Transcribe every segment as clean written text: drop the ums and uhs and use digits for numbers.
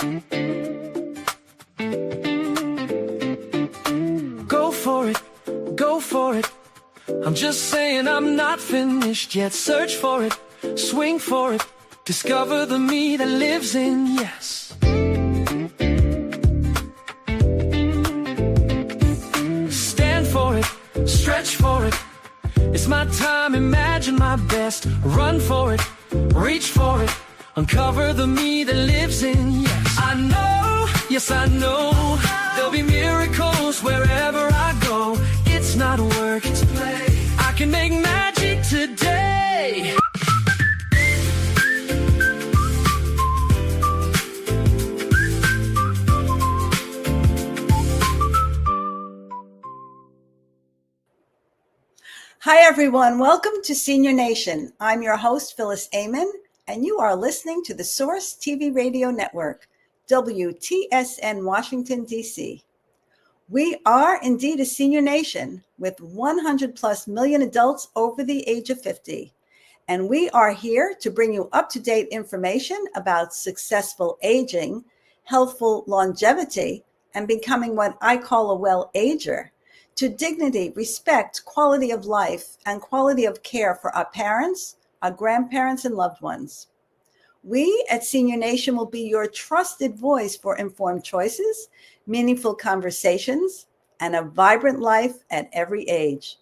Go for it, go for it. I'm just saying I'm not finished yet. Search for it, swing for it. Discover the me that lives in yes. Stand for it, stretch for it. It's my time, imagine my best. Run for it, reach for it. Uncover the me that lives in yes. I know, yes I know. There'll be miracles wherever I go. It's not work, it's play. I can make magic today. Hi, everyone. Welcome to Senior Nation. I'm your host, Phyllis, Ayman, and you are listening to the Source TV Radio Network, WTSN, Washington, D.C. We are indeed a senior nation with 100 plus million adults over the age of 50. And we are here to bring you up-to-date information about successful aging, healthful longevity, and becoming what I call a well-ager, to dignity, respect, quality of life, and quality of care for our parents, our grandparents, and loved ones. We at Senior Nation will be your trusted voice for informed choices, meaningful conversations, and a vibrant life at every age.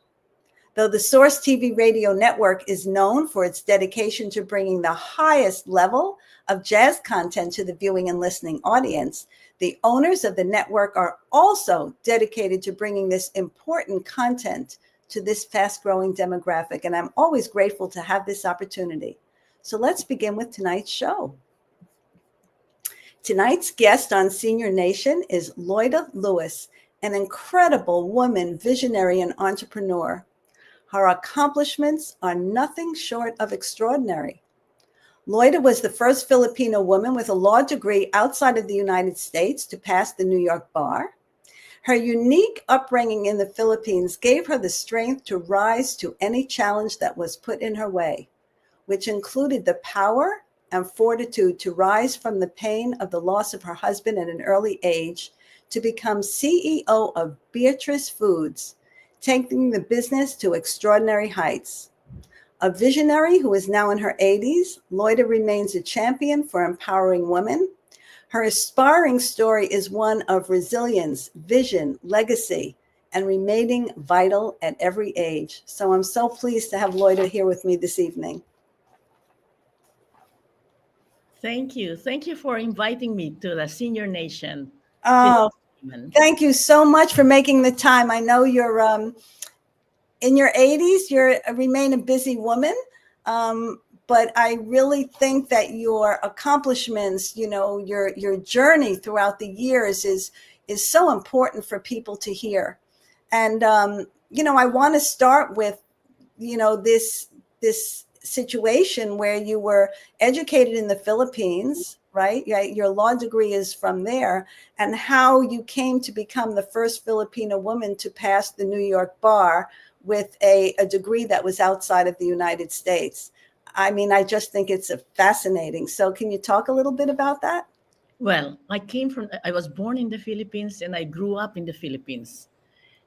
Though the Source TV Radio Network is known for its dedication to bringing the highest level of jazz content to the viewing and listening audience, the owners of the network are also dedicated to bringing this important content to this fast-growing demographic, and I'm always grateful to have this opportunity. So let's begin with tonight's show. Tonight's guest on Senior Nation is Loida Lewis, an incredible woman, visionary, and entrepreneur. Her accomplishments are nothing short of extraordinary. Loida was the first Filipino woman with a law degree outside of the United States to pass the New York bar. Her unique upbringing in the Philippines gave her the strength to rise to any challenge that was put in her way, which included the power and fortitude to rise from the pain of the loss of her husband at an early age to become CEO of Beatrice Foods, taking the business to extraordinary heights. A visionary who is now in her 80s, Loida remains a champion for empowering women. Her inspiring story is one of resilience, vision, legacy, and remaining vital at every age. So I'm so pleased to have Loida here with me this evening. Thank you. Thank you for inviting me to the Senior Nation. Oh, thank you so much for making the time. I know you're in your 80s, you remain a busy woman, but I really think that your accomplishments, your journey throughout the years is so important for people to hear. And, I want to start with, this situation where you were educated in the Philippines, right? Your law degree is from there, and how you came to become the first Filipino woman to pass the New York bar with a degree that was outside of the United States. I mean, I just think it's fascinating. So can you talk a little bit about that? Well, I was born in the Philippines and I grew up in the Philippines.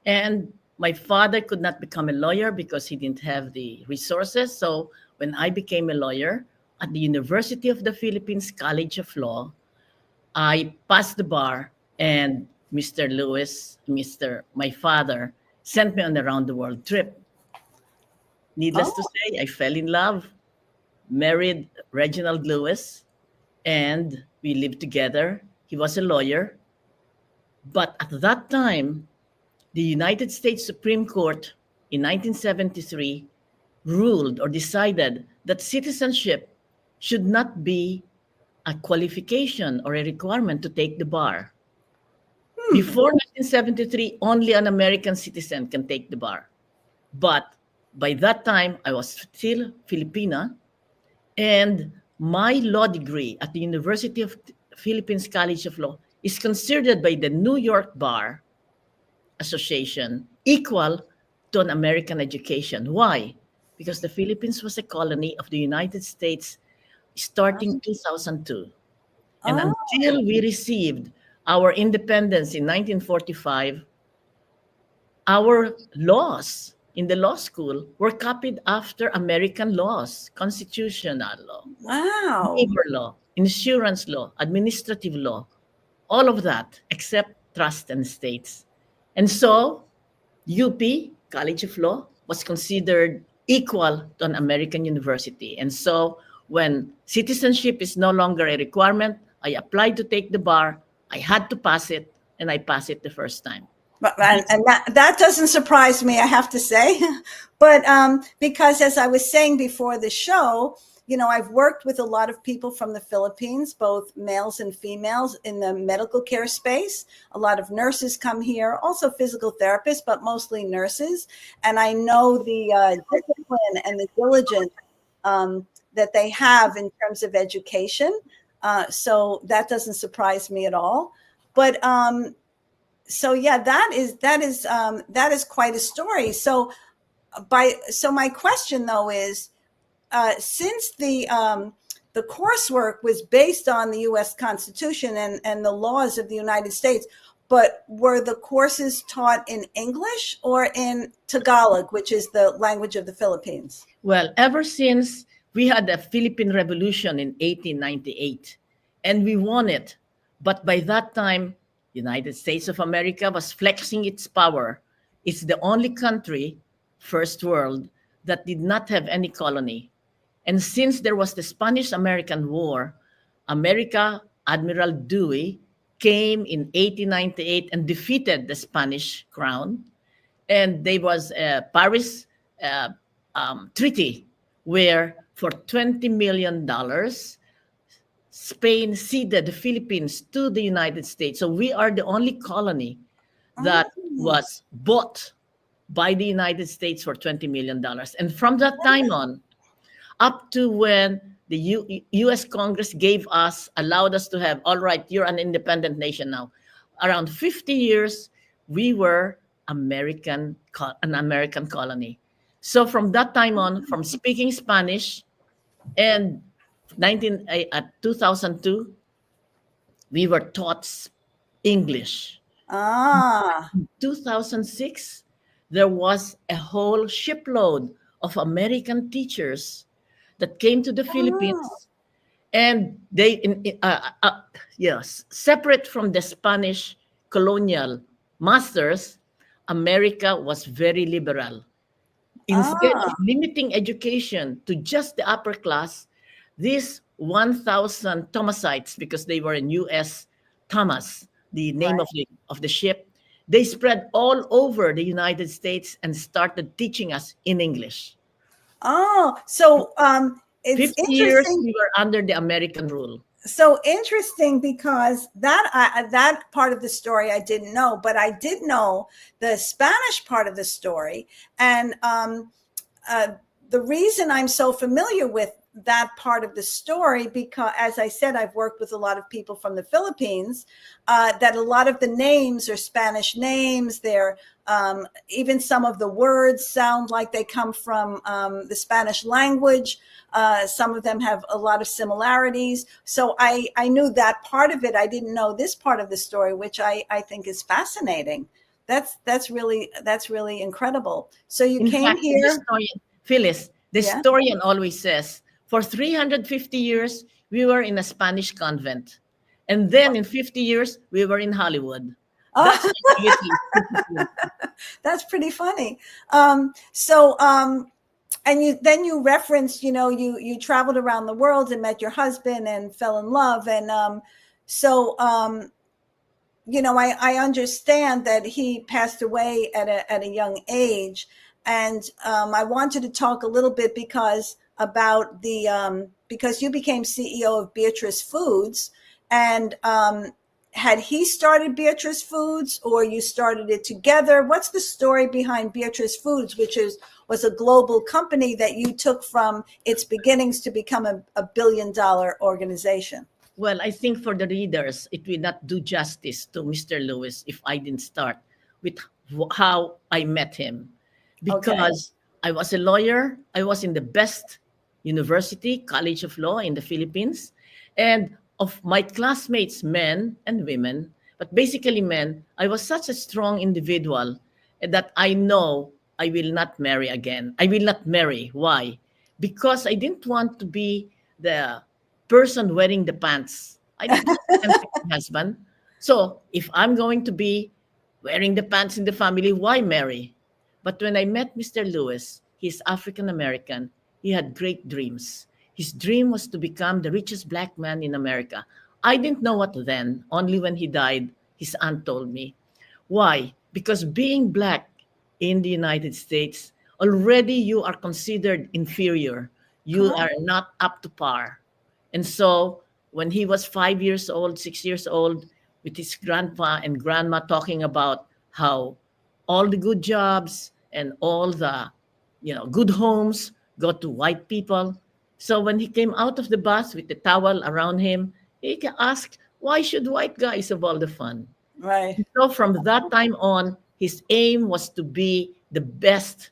And my father could not become a lawyer because he didn't have the resources. So when I became a lawyer at the University of the Philippines College of Law, I passed the bar, and Mr. Lewis, my father, sent me on a round-the-world trip. Needless to say, I fell in love, married Reginald Lewis, and we lived together. He was a lawyer. But at that time, the United States Supreme Court in 1973 ruled or decided that citizenship should not be a qualification or a requirement to take the bar. Before 1973, only an American citizen can take the bar. But by that time, I was still Filipina, and my law degree at the University of Philippines College of Law is considered by the New York Bar Association equal to an American education. Why? Because the Philippines was a colony of the United States starting 2002. And Oh, until we received our independence in 1945, our laws in the law school were copied after American laws, constitutional law, wow. labor law, insurance law, administrative law, all of that except trust and estates. And so UP, College of Law, was considered equal to an American university. And so when citizenship is no longer a requirement, I applied to take the bar, I had to pass it, and I passed it the first time. But, and that doesn't surprise me, I have to say. But because as I was saying before the show, you know, I've worked with a lot of people from the Philippines, both males and females in the medical care space. A lot of nurses come here, also physical therapists, but mostly nurses. And I know the discipline and the diligence that they have in terms of education. So that doesn't surprise me at all. But so yeah, that is quite a story. So my question though is, since the coursework was based on the U.S. Constitution and the laws of the United States, but were the courses taught in English or in Tagalog, which is the language of the Philippines? Well, ever since we had the Philippine Revolution in 1898, and we won it, but by that time, United States of America was flexing its power. It's the only country, first world, that did not have any colony. And since there was the Spanish-American War, America, Admiral Dewey, came in 1898 and defeated the Spanish crown. And there was a Paris treaty where for $20 million, Spain ceded the Philippines to the United States. So we are the only colony that was bought by the United States for $20 million. And from that time on, up to when the U.S. Congress allowed us to have, all right, you're an independent nation now. Around 50 years, we were an American colony. So from that time on, from speaking Spanish, and 2002, we were taught English. In 2006, there was a whole shipload of American teachers that came to the Philippines, and they, separate from the Spanish colonial masters, America was very liberal. Instead of limiting education to just the upper class, these 1,000 Thomasites, because they were in U.S. Thomas, the name of the ship, they spread all over the United States and started teaching us in English. Oh, so it's 50 interesting. years we were under the American rule. So interesting, because that part of the story I didn't know, but I did know the Spanish part of the story. And the reason I'm so familiar with that part of the story, because as I said, I've worked with a lot of people from the Philippines, that a lot of the names are Spanish names. They're even some of the words sound like they come from the Spanish language. Some of them have a lot of similarities. So I knew that part of it. I didn't know this part of the story, which I think is fascinating. That's really incredible. So you came here. The historian, Phyllis, the historian always says, for 350 years, we were in a Spanish convent. And then in 50 years, we were in Hollywood. That's pretty funny. And you referenced, you traveled around the world and met your husband and fell in love. And I understand that he passed away at a young age. And I wanted to talk a little bit because you became CEO of Beatrice Foods, and had he started Beatrice Foods or you started it together? What's the story behind Beatrice Foods, which was a global company that you took from its beginnings to become a $1 billion organization? Well, I think for the readers, it will not do justice to Mr. Lewis if I didn't start with how I met him. Because I was a lawyer. I was in the best university, College of Law in the Philippines. And of my classmates, men and women, but basically men, I was such a strong individual that I know I will not marry again. I will not marry. Why? Because I didn't want to be the person wearing the pants. I didn't want to be my husband. So if I'm going to be wearing the pants in the family, why marry? But when I met Mr. Lewis, he's African American. He had great dreams. His dream was to become the richest black man in America. I didn't know what then. Only when he died, his aunt told me. Why? Because being black in the United States, already you are considered inferior. You are not up to par. And so when he was 5 years old, 6 years old, with his grandpa and grandma talking about how all the good jobs and all the good homes go to white people. So when he came out of the bus with the towel around him, he asked, why should white guys have all the fun? Right. So from that time on, his aim was to be the best.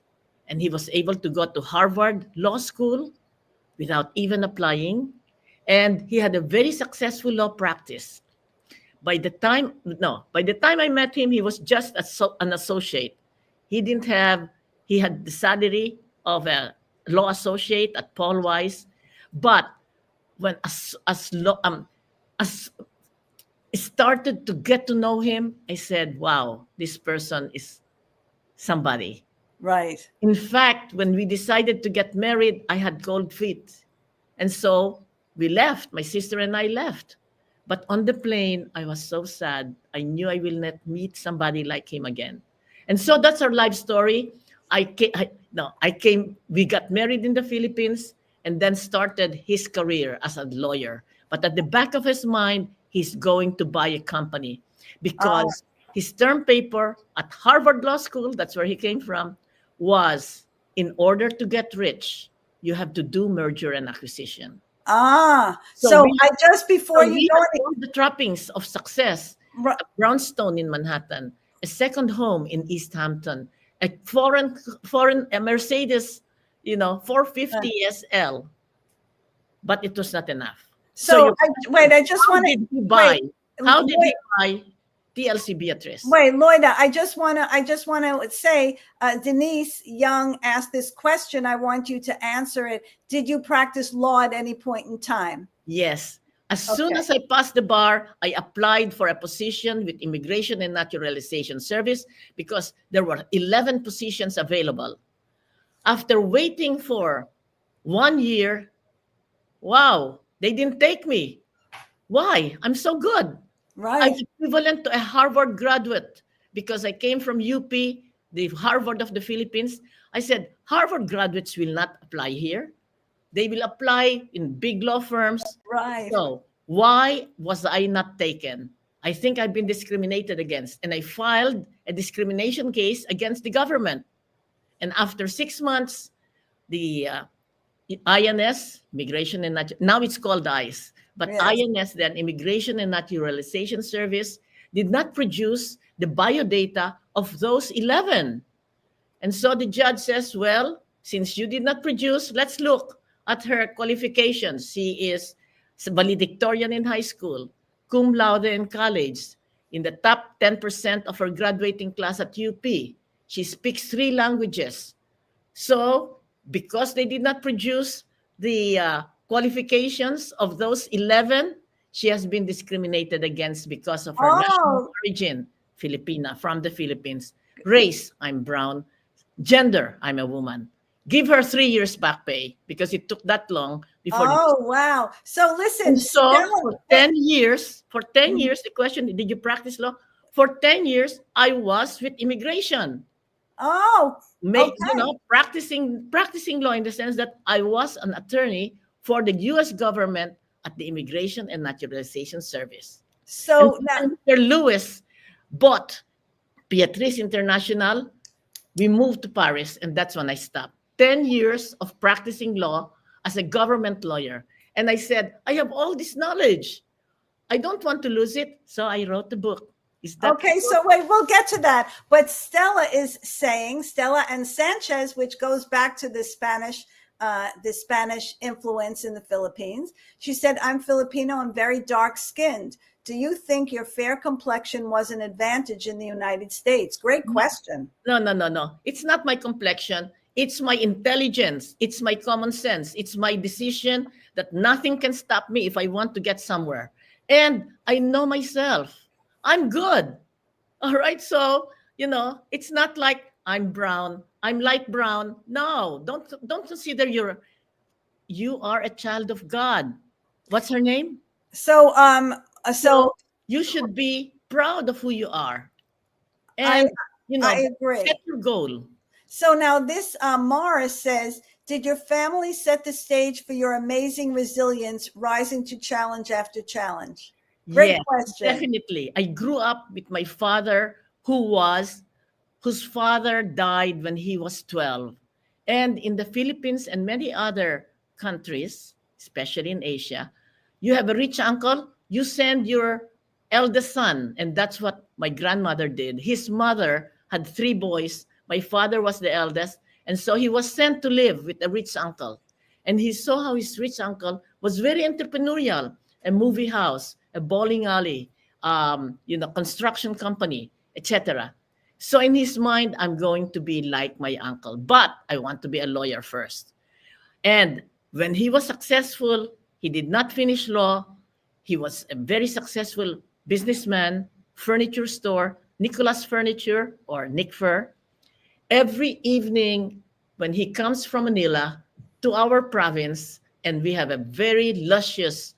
And he was able to go to Harvard Law School without even applying. And he had a very successful law practice. By the time I met him, he was just an associate. He had the salary of a law associate at Paul Weiss. But when as started to get to know him, I said, wow, this person is somebody. Right. In fact, when we decided to get married, I had cold feet. And so we left. My sister and I left. But on the plane, I was so sad. I knew I will not meet somebody like him again. And so that's our life story. We got married in the Philippines and then started his career as a lawyer. But at the back of his mind, he's going to buy a company because his term paper at Harvard Law School, that's where he came from, was in order to get rich, you have to do merger and acquisition. So before you go all the trappings of success, a brownstone in Manhattan, a second home in East Hampton, a a Mercedes, 450 SL, but it was not enough. I just want to How did he buy TLC Beatrice? Wait, Loida, I just want to say, Denise Young asked this question. I want you to answer it. Did you practice law at any point in time? Yes. As soon as I passed the bar, I applied for a position with Immigration and Naturalization Service because there were 11 positions available. After waiting for 1 year, wow, they didn't take me. Why? I'm so good. Right. I'm equivalent to a Harvard graduate because I came from UP, the Harvard of the Philippines. I said, Harvard graduates will not apply here. They will apply in big law firms. Right. So why was I not taken? I think I've been discriminated against. And I filed a discrimination case against the government. And after 6 months, the INS, Immigration and now it's called ICE, but yes. INS, then Immigration and Naturalization Service, did not produce the biodata of those 11. And so the judge says, well, since you did not produce, let's look at her qualifications. She is valedictorian in high school, cum laude in college, in the top 10% of her graduating class at UP. She speaks 3 languages. So because they did not produce the qualifications of those 11, she has been discriminated against because of her national origin, Filipina, from the Philippines. Race, I'm brown. Gender, I'm a woman. Give her 3 years back pay because it took that long before. Wow. So listen. So for 10 years, the question, did you practice law? For 10 years, I was with immigration. Practicing law in the sense that I was an attorney for the U.S. government at the Immigration and Naturalization Service. So now, Mr. Lewis bought Beatrice International. We moved to Paris, and that's when I stopped. 10 years of practicing law as a government lawyer. And I said, I have all this knowledge. I don't want to lose it. So I wrote the book. Okay, so wait, we'll get to that. But Stella is saying, Stella and Sanchez, which goes back to the Spanish the Spanish influence in the Philippines. She said, I'm Filipino and very dark skinned. Do you think your fair complexion was an advantage in the United States? Great question. No. It's not my complexion. It's my intelligence. It's my common sense. It's my decision that nothing can stop me if I want to get somewhere. And I know myself. I'm good. All right. So, it's not like I'm brown, I'm light brown. No, don't consider you are a child of God. What's her name? So, So you should be proud of who you are. And I agree. Set your goal. So now this Morris says, did your family set the stage for your amazing resilience, rising to challenge after challenge? Great question. Definitely. I grew up with my father, whose father died when he was 12. And in the Philippines and many other countries, especially in Asia, you have a rich uncle, you send your eldest son. And that's what my grandmother did. His mother had 3 boys. My father was the eldest. And so he was sent to live with a rich uncle. And he saw how his rich uncle was very entrepreneurial, a movie house, a bowling alley, construction company, etc. So in his mind, I'm going to be like my uncle, but I want to be a lawyer first. And when he was successful, he did not finish law. He was a very successful businessman, furniture store, Nicholas Furniture or Nick Fur. Every evening when he comes from Manila to our province and we have a very luscious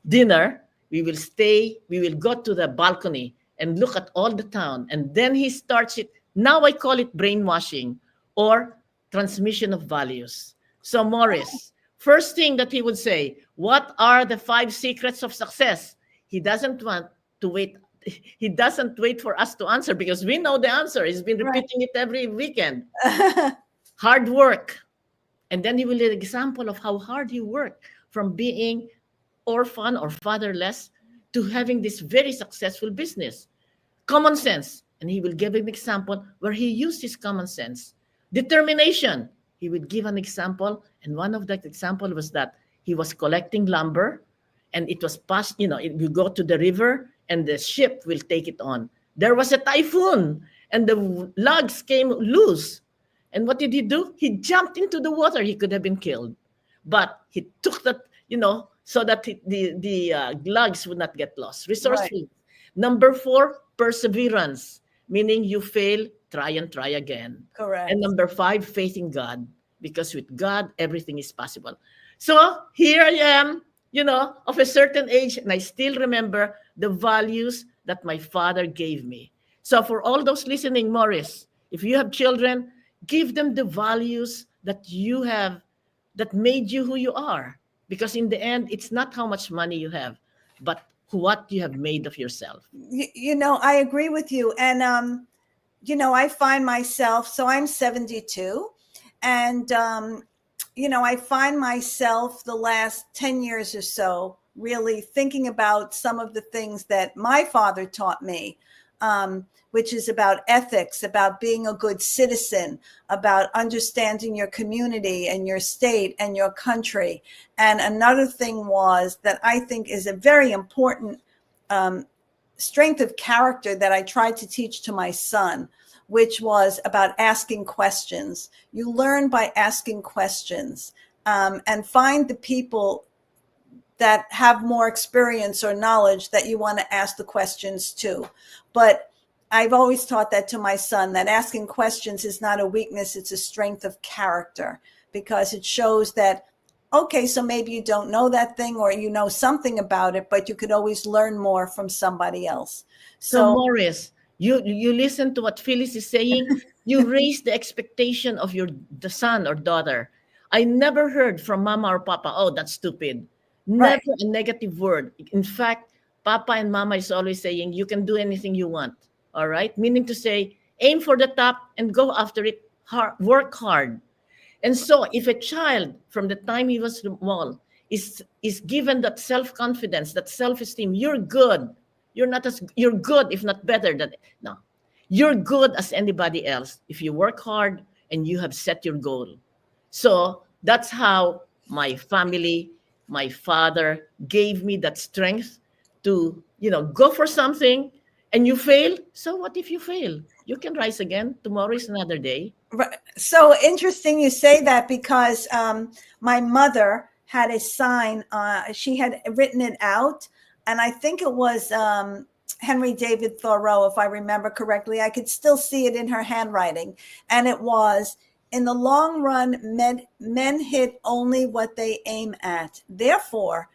dinner, we will go to the balcony and look at all the town. And then he starts it. Now I call it brainwashing or transmission of values. So Morris, first thing that he would say, what are the 5 secrets of success? He doesn't want to wait. He doesn't wait for us to answer because we know the answer. He's been repeating it every weekend. Hard work. And then he will give an example of how hard he worked from being orphan or fatherless to having this very successful business. Common sense. And he will give an example where he used his common sense. Determination. He would give an example. And one of that example was that he was collecting lumber and it was passed, you go to the river and the ship will take it on. There was a typhoon and the logs came loose. And what did he do? He jumped into the water. He could have been killed. But he took that, so that the logs would not get lost. Resourceful. Right. Number 4, perseverance, meaning you fail, try and try again. Correct. And number 5, faith in God, because with God, everything is possible. So here I am, of a certain age, and I still remember the values that my father gave me. So for all those listening, Morris, if you have children, give them the values that you have that made you who you are. Because in the end, it's not how much money you have, but what you have made of yourself. I agree with you. And, I find myself, so I'm 72 and, I find myself the last 10 years or so really thinking about some of the things that my father taught me, which is about ethics, about being a good citizen, about understanding your community and your state and your country. And another thing was that I think is a very important strength of character that I tried to teach to my son, which was about asking questions. You learn by asking questions, and find the people that have more experience or knowledge that you want to ask the questions to. But I've always taught that to my son, that asking questions is not a weakness, it's a strength of character, because it shows that, okay, so maybe you don't know that thing or you know something about it, but you could always learn more from somebody else. So Morris, you listen to what Phyllis is saying. You raise the expectation of the son or daughter. I never heard from mama or papa, oh, that's stupid. Never a negative word. In fact, papa and mama is always saying, you can do anything you want. All right. Meaning to say, aim for the top and go after it, work hard. And so if a child from the time he was small is given that self-confidence, that self-esteem, you're good. You're good, if not better than, no, you're good as anybody else if you work hard and you have set your goal. So That's how my family, my father gave me that strength to, go for something. And you fail. So what if you fail? You can rise again. Tomorrow is another day. Right. So interesting you say that, because my mother had a sign. She had written it out, and I think it was Henry David Thoreau, if I remember correctly. I could still see it in her handwriting, and it was, "In the long run, men hit only what they aim at. Therefore,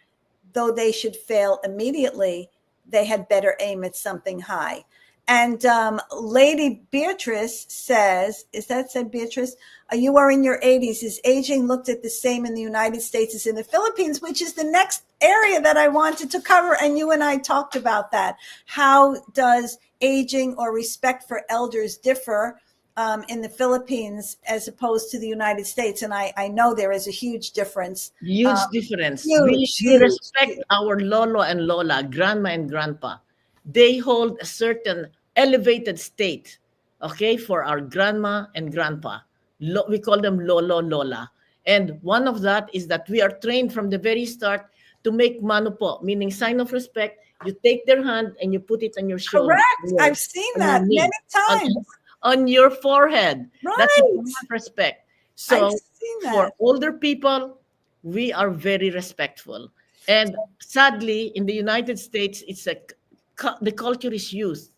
though they should fail immediately, they had better aim at something high." And Lady Beatrice says, is that said, Beatrice? You are in your 80s. Is aging looked at the same in the United States as in the Philippines, which is the next area that I wanted to cover. And you and I talked about that. How does aging or respect for elders differ in the Philippines as opposed to the United States? And I know there is a huge difference. Huge difference. Huge, We respect our lolo and lola, grandma and grandpa. They hold a certain elevated state, okay, for our grandma and grandpa. We call them lolo, lola. And one of that is that we are trained from the very start to make mano po, meaning sign of respect. You take their hand and you put it on your shoulder. Correct. I've seen that many times. On your forehead. Right. That's a sign of respect. So I've seen that. for older people, we are very respectful. And sadly, in the United States, the culture is used.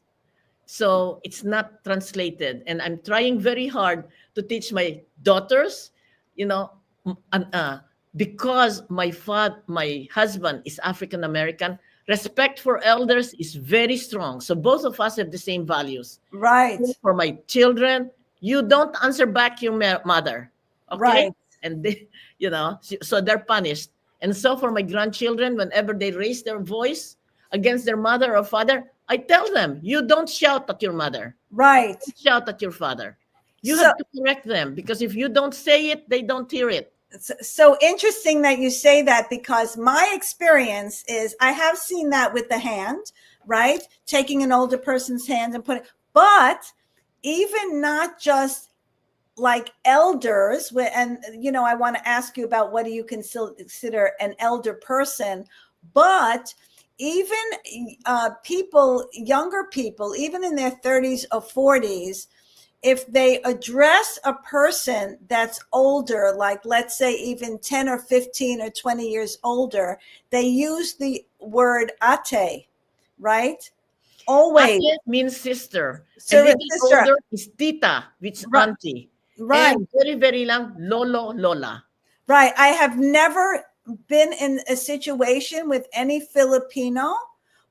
So it's not translated. And I'm trying very hard to teach my daughters, because my husband is African American, respect for elders is very strong. So both of us have the same values. Right. For my children, you don't answer back your mother. Okay. Right. And they, so they're punished. And so for my grandchildren, whenever they raise their voice against their mother or father, I tell them, you don't shout at your mother. Right. Don't shout at your father. You have to correct them, because if you don't say it, they don't hear it. So interesting that you say that, because my experience is I have seen that with the hand, right? Taking an older person's hand and putting, but even not just like elders, and I want to ask you about what do you consider an elder person, but even people, younger people, even in their 30s or 40s, if they address a person that's older, like let's say even 10 or 15 or 20 years older, they use the word ate, right? Always. Ate means sister. So and sister. Older is tita, which is Right. auntie. Right. And very, very long, lolo, lola. Right. I have never been in a situation with any Filipino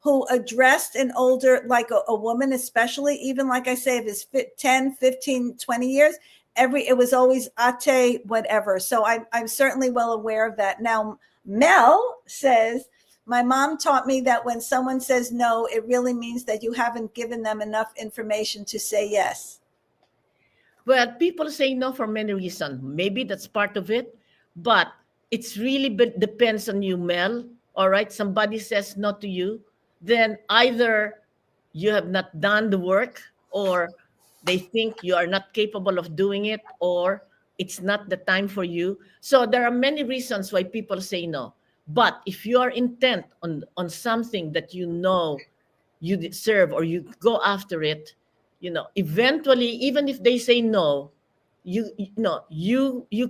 who addressed an older, like a woman, especially, even like I say, if it's 10, 15, 20 years, it was always ate, whatever. So I'm certainly well aware of that. Now, Mel says, my mom taught me that when someone says no, it really means that you haven't given them enough information to say yes. Well, people say no for many reasons. Maybe that's part of it, but it's really depends on you, Mel. All right, somebody says no to you, then either you have not done the work, or they think you are not capable of doing it, or it's not the time for you. So there are many reasons why people say no. But if you are intent on something that you deserve, or you go after it, eventually, even if they say no, you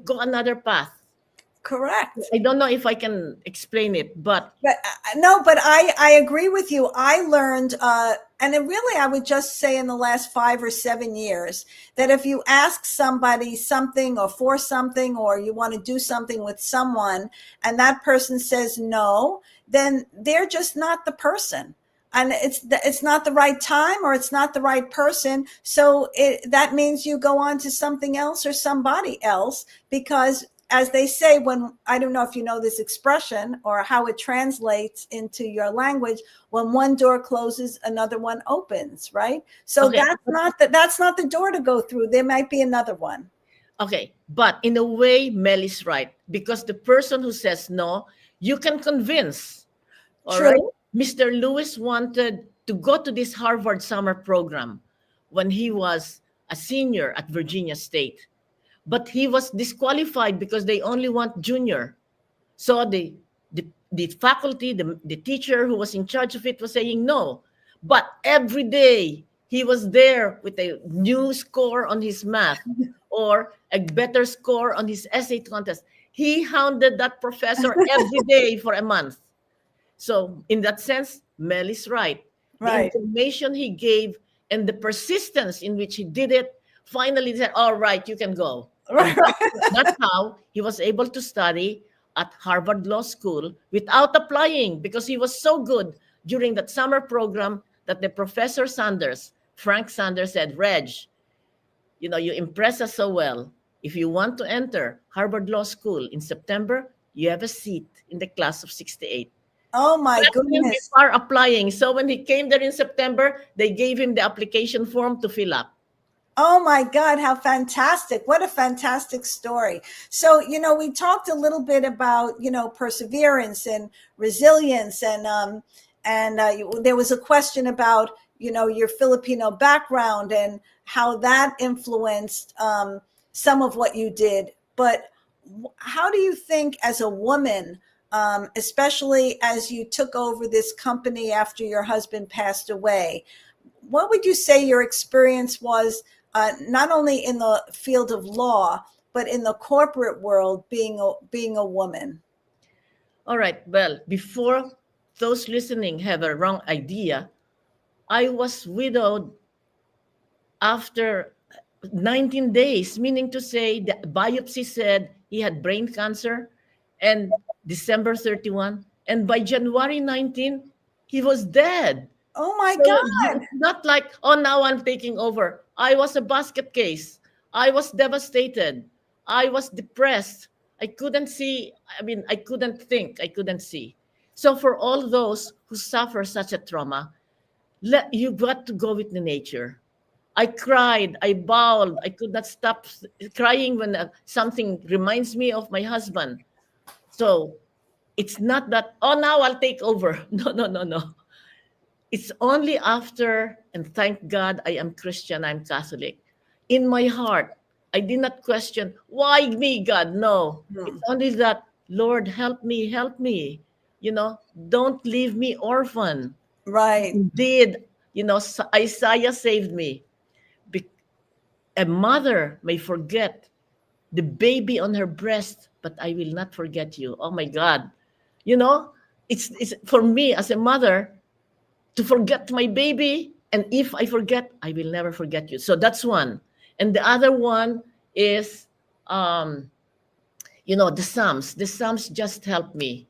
go another path. Correct. I don't know if I can explain it, but no, but I agree with you. I learned, and it really, I would just say in the last 5 or 7 years, that if you ask somebody something or for something, or you want to do something with someone, and that person says no, then they're just not the person. And it's not the right time, or it's not the right person. So that means you go on to something else or somebody else, because as they say, I don't know if you know this expression or how it translates into your language, when one door closes, another one opens, right? So okay. That's not the door to go through. There might be another one. Okay. But in a way, Mel is right, because the person who says no, you can convince. All right? Mr. Lewis wanted to go to this Harvard summer program when he was a senior at Virginia State. but he was disqualified because they only want junior. So the faculty, the teacher who was in charge of it was saying no. But every day he was there with a new score on his math or a better score on his essay contest. He hounded that professor every day for a month. So in that sense, Mel is right. Right. The information he gave and the persistence in which he did it, finally said, all right, you can go. Right. That's how he was able to study at Harvard Law School without applying, because he was so good during that summer program that the Professor Sanders, Frank Sanders, said, Reg, you impress us so well. If you want to enter Harvard Law School in September, you have a seat in the class of 68. Oh my goodness. Before applying. So when he came there in September, they gave him the application form to fill up. Oh my God, how fantastic. What a fantastic story. So, we talked a little bit about, perseverance and resilience and there was a question about, your Filipino background and how that influenced some of what you did. But how do you think as a woman, especially as you took over this company after your husband passed away, what would you say your experience was, not only in the field of law, but in the corporate world, being a woman? All right. Well, before those listening have a wrong idea, I was widowed after 19 days, meaning to say the biopsy said he had brain cancer and December 31. And by January 19, he was dead. Oh my So God. it's not like, oh, now I'm taking over. I was a basket case. I was devastated. I was depressed. I couldn't see. I couldn't think. I couldn't see. So for all those who suffer such a trauma, you got to go with the nature. I cried. I bawled. I could not stop crying when something reminds me of my husband. So it's not that, oh, now I'll take over. No. It's only after, and thank God I am Christian, I'm Catholic. In my heart, I did not question, why me, God? No. It's only that, Lord, help me. Don't leave me orphan. Right. Indeed, Isaiah saved me. A mother may forget the baby on her breast, but I will not forget you. Oh my God. It's for me as a mother, to forget my baby, and if I forget, I will never forget you. So that's one. And the other one is, the Psalms. The Psalms just helped me.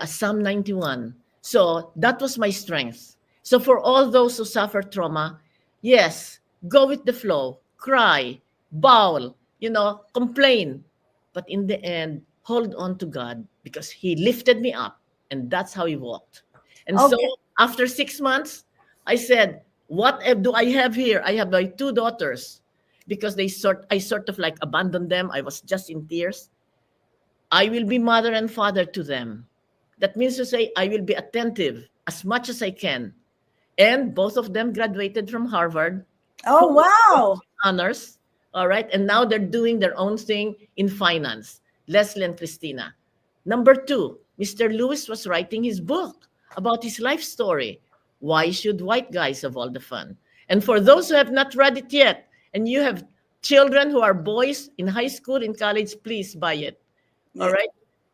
Psalm 91. So that was my strength. So for all those who suffer trauma, yes, go with the flow, cry, bawl, complain. But in the end, hold on to God, because he lifted me up, and that's how he walked. And Okay. so after 6 months, I said, what do I have here? I have my 2 daughters, because I sort of like abandoned them. I was just in tears. I will be mother and father to them. That means to say, I will be attentive as much as I can. And both of them graduated from Harvard. Oh, wow. Honors. All right. And now they're doing their own thing in finance. Leslie and Christina. Number 2, Mr. Lewis was writing his book about his life story. Why should white guys have all the fun? And for those who have not read it yet, and you have children who are boys in high school, in college, please buy it. Yeah. All right.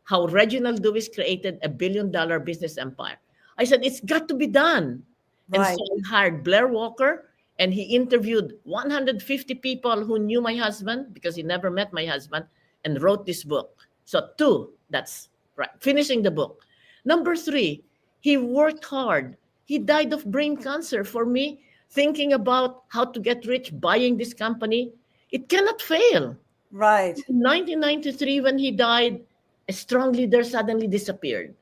How Reginald Lewis created a $1 billion business empire. I said, it's got to be done. Right. And so I hired Blair Walker, and he interviewed 150 people who knew my husband, because he never met my husband, and wrote this book. So 2, that's right, finishing the book. Number 3, he worked hard. He died of brain cancer. For me, thinking about how to get rich, buying this company, it cannot fail. Right. In 1993, when he died, a strong leader suddenly disappeared.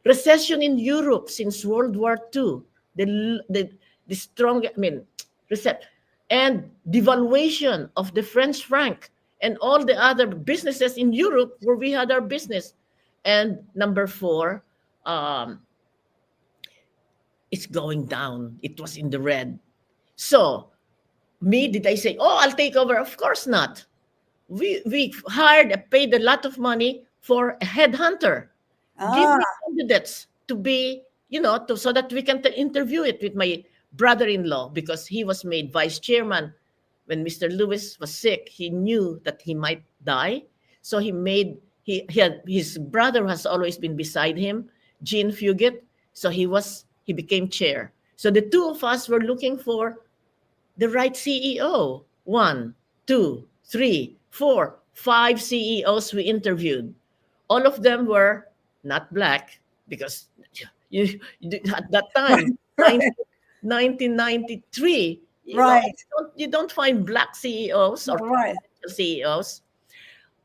Recession in Europe since World War II, the strong, and devaluation of the French franc and all the other businesses in Europe where we had our business. And number 4, it's going down. It was in the red. So, did I say, oh, I'll take over? Of course not. we paid a lot of money for a headhunter. Give Ah, me candidates to be, so that we can interview it with my brother-in-law, because he was made vice chairman when Mr. Lewis was sick. He knew that he might die, so he had his brother has always been beside him, Gene Fugit. So he became chair. So the two of us were looking for the right CEO. One, two, three, four, five CEOs we interviewed. All of them were not black, because at that time, right, 1993, right, you don't find black CEOs or right. CEOs.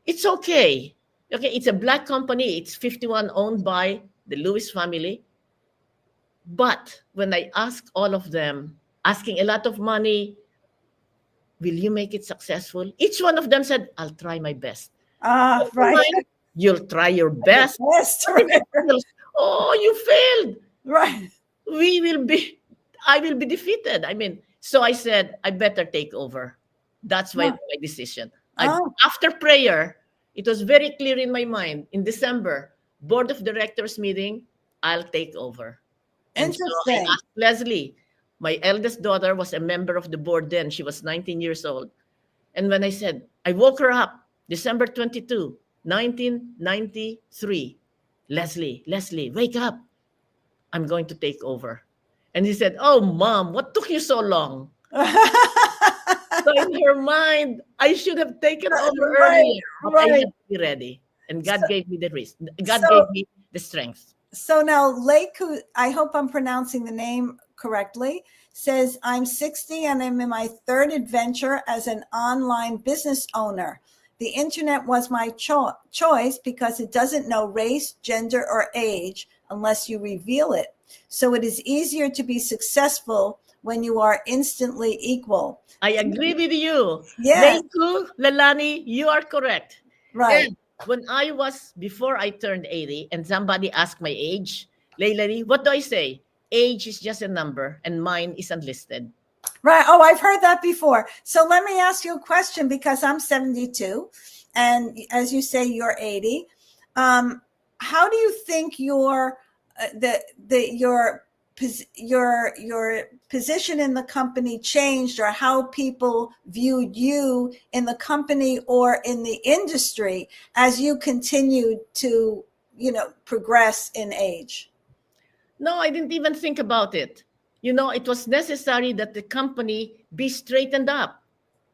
It's okay. Okay, it's a black company. It's 51 owned by the Lewis family. But when I asked all of them, asking a lot of money, will you make it successful? Each one of them said, I'll try my best. Ah, Never right. mind, you'll try your best. Best, But if right, it fails, oh, you failed. right. We will be, I will be defeated. I mean, so I said, I better take over. That's my decision. Oh, After prayer, it was very clear in my mind. In December, board of directors meeting, I'll take over. And so I interesting. asked Leslie. My eldest daughter was a member of the board then. She was 19 years old. And when I said, I woke her up, December 22, 1993. Leslie, wake up. I'm going to take over. And he said, oh, Mom, what took you so long? So in her mind, I should have taken over Right, earlier, but I right. had to be ready. And God So, gave me the risk. God so, gave me the strength. so now Lake, who I hope I'm pronouncing the name correctly, says, I'm 60 and I'm in my third adventure as an online business owner. The internet was my choice because it doesn't know race, gender, or age unless you reveal it. So it is easier to be successful when you are instantly equal. I agree with you. Yes, Leiku, Lalani, you are correct. right. And before I turned 80 and somebody asked my age, Leilani, what do I say? Age is just a number and mine is unlisted. Right. Oh, I've heard that before. So let me ask you a question because I'm 72 and as you say, you're 80. How do you think your position in the company changed, or how people viewed you in the company or in the industry as you continued to, progress in age? No, I didn't even think about it. It was necessary that the company be straightened up.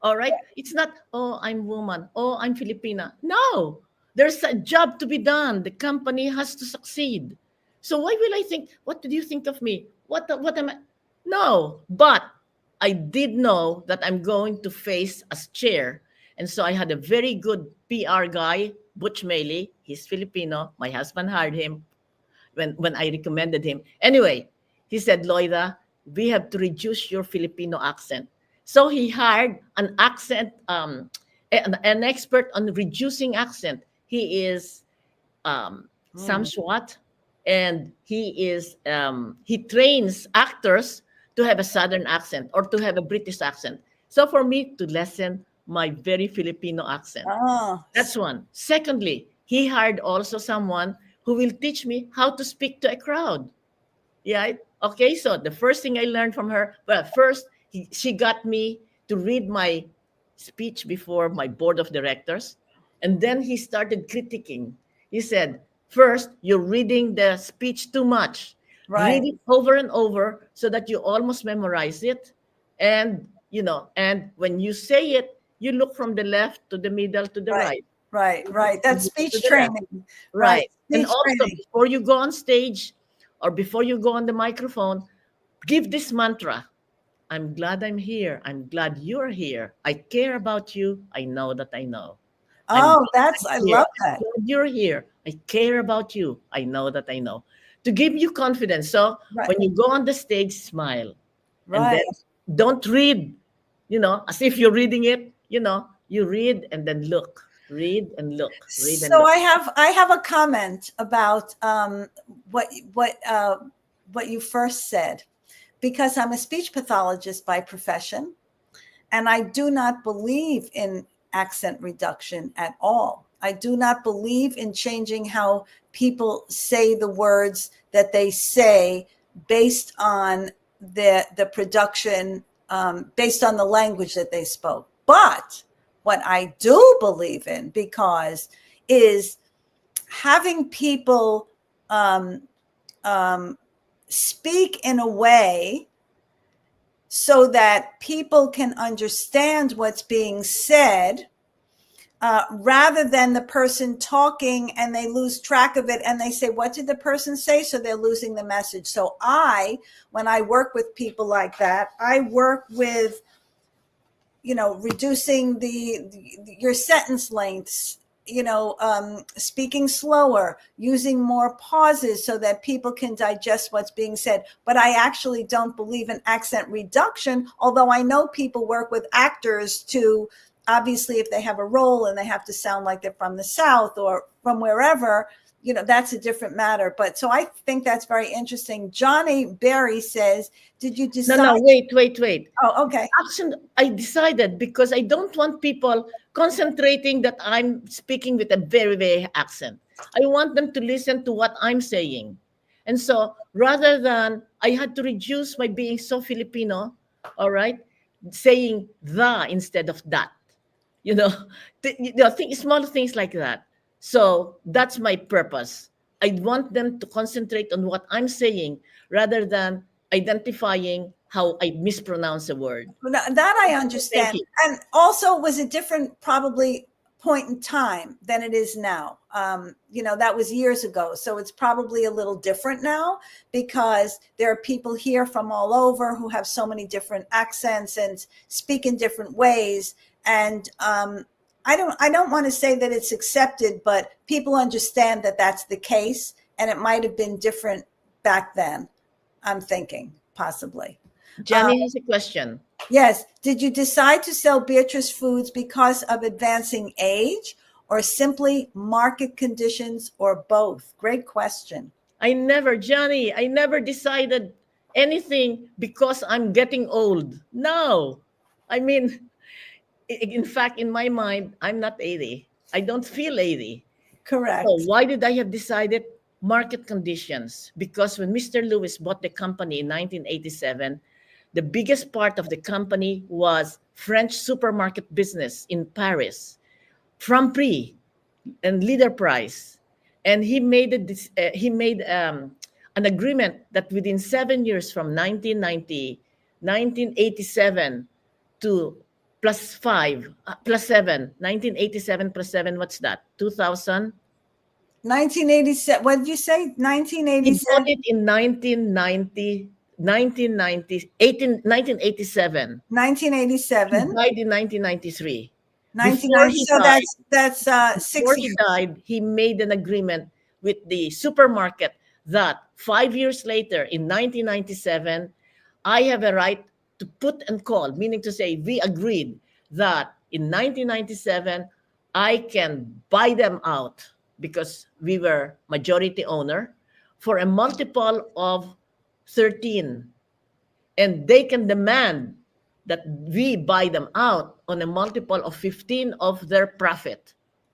All right. It's not, oh, I'm woman. Oh, I'm Filipina. No, there's a job to be done. The company has to succeed. So why will I think, what did you think of me? What am I? No, but I did know that I'm going to face as chair. And so I had a very good PR guy, Butch Maley. He's Filipino. My husband hired him when I recommended him. Anyway, he said, Loida, we have to reduce your Filipino accent. So he hired an an expert on reducing accent. He is Sam Swat, and he trains actors to have a Southern accent or to have a British accent. So for me to lessen my very Filipino accent. Oh, That's one. Secondly, he hired also someone who will teach me how to speak to a crowd. Yeah. Okay. So the first thing I learned from her, well, first she got me to read my speech before my board of directors, and then he started critiquing. He said, first, you're reading the speech too much. right, Read it over and over so that you almost memorize it. And when you say it, you look from the left to the middle to the right, right. right. That's To speech the left. training. Right. Right. And Speech also, training. before you go on stage or before you go on the microphone, give this mantra. I'm glad I'm here. I'm glad you're here. I care about you. I know that I know. I'm Oh, glad I'm I here. love I'm that. glad you're here. I care about you. I know that I know. To give you confidence. So Right, when you go on the stage, smile. And right. then don't read, as if you're reading it, you read and then look. Read and look. Read and So look. I have a comment about what you first said, because I'm a speech pathologist by profession, and I do not believe in accent reduction at all. I do not believe in changing how people say the words that they say based on the production, based on the language that they spoke. But what I do believe in, because is having people speak in a way so that people can understand what's being said, rather than the person talking and they lose track of it and they say, what did the person say? So they're losing the message. So when I work with people like that, I work with, reducing your sentence lengths, speaking slower, using more pauses so that people can digest what's being said. But I actually don't believe in accent reduction, although I know people work with actors to, obviously, if they have a role and they have to sound like they're from the South or from wherever, that's a different matter. But so I think that's very interesting. Johnny Berry says, did you decide? No, wait. Oh, okay. Accent, I decided because I don't want people concentrating that I'm speaking with a very, very accent. I want them to listen to what I'm saying. And so rather than, I had to reduce my being so Filipino, all right, saying the instead of that. Small things like that. So that's my purpose. I want them to concentrate on what I'm saying rather than identifying how I mispronounce a word. That I understand. And also it was a different probably point in time than it is now. That was years ago. So it's probably a little different now because there are people here from all over who have so many different accents and speak in different ways. And I don't want to say that it's accepted, but people understand that that's the case, and it might have been different back then. I'm thinking possibly. Jenny has a question. Yes. Did you decide to sell Beatrice Foods because of advancing age or simply market conditions or both? Great question. I never decided anything because I'm getting old. No. I mean, in fact, in my mind, I'm not 80. I don't feel 80. Correct. So why did I have decided market conditions? Because when Mr. Lewis bought the company in 1987, the biggest part of the company was French supermarket business in Paris, Franprix and Leader Price. And he made an agreement that within 7 years from 1987 to plus 7, 1987 plus 7, what's that? 2000? 1987. What did you say? 1987. He bought it in 1987. 1987. He died in 1993. 1990. So died, that's 6 before years. he died, he made an agreement with the supermarket that 5 years later, in 1997, I have a right to put and call, meaning to say we agreed that in 1997, I can buy them out because we were majority owner for a multiple of 13. And they can demand that we buy them out on a multiple of 15 of their profit.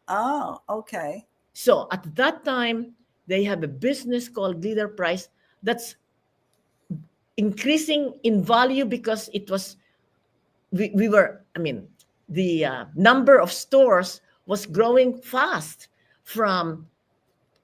Oh, okay. So at that time, they have a business called Leader Price that's increasing in value because it was, the number of stores was growing fast from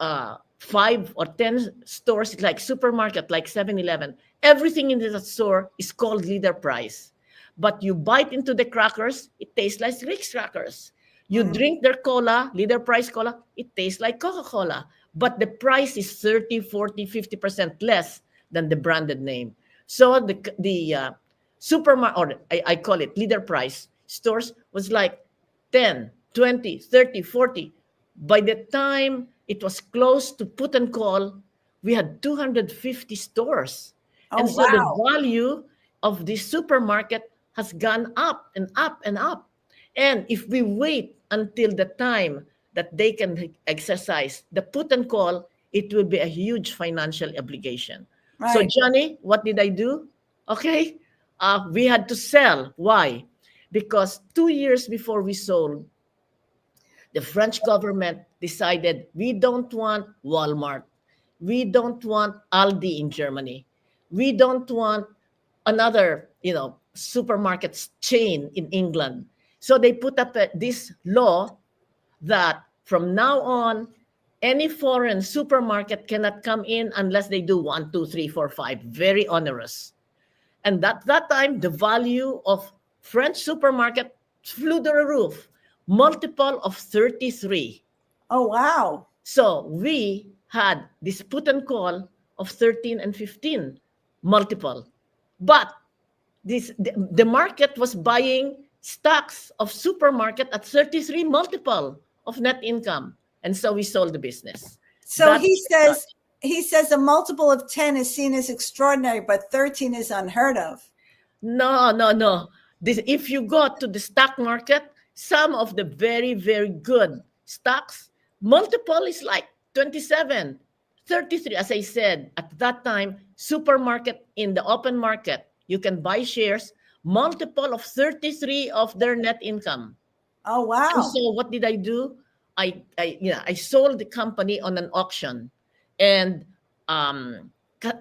5 or 10 stores like supermarket, like 7-Eleven. Everything in the store is called Leader Price. But you bite into the crackers, it tastes like Rick's crackers. You drink their cola, Leader Price cola, it tastes like Coca-Cola. But the price is 30, 40, 50% less than the branded name. So the supermarket, or I call it Leader Price stores, was like 10, 20, 30, 40. By the time it was close to put and call, we had 250 stores. Oh, and so wow. the value of the supermarket has gone up and up and up. And if we wait until the time that they can exercise the put and call, it will be a huge financial obligation. Right. So, Johnny, what did I do? Okay. We had to sell. Why? because 2 years before we sold, the French government decided we don't want Walmart. We don't want Aldi in Germany. We don't want another, supermarket chain in England. So they put up this law that from now on, any foreign supermarket cannot come in unless they do 1, 2, 3, 4, 5. Very onerous. And at that time, the value of French supermarket flew to the roof, multiple of 33. Oh, wow. So we had this put and call of 13 and 15 multiple. But the market was buying stocks of supermarket at 33 multiple of net income. And so we sold the business. So he says a multiple of 10 is seen as extraordinary, but 13 is unheard of. No. If you go to the stock market, some of the very, very good stocks, multiple is like 27, 33. As I said, at that time, supermarket in the open market, you can buy shares, multiple of 33 of their net income. Oh, wow. And so what did I do? I sold the company on an auction. And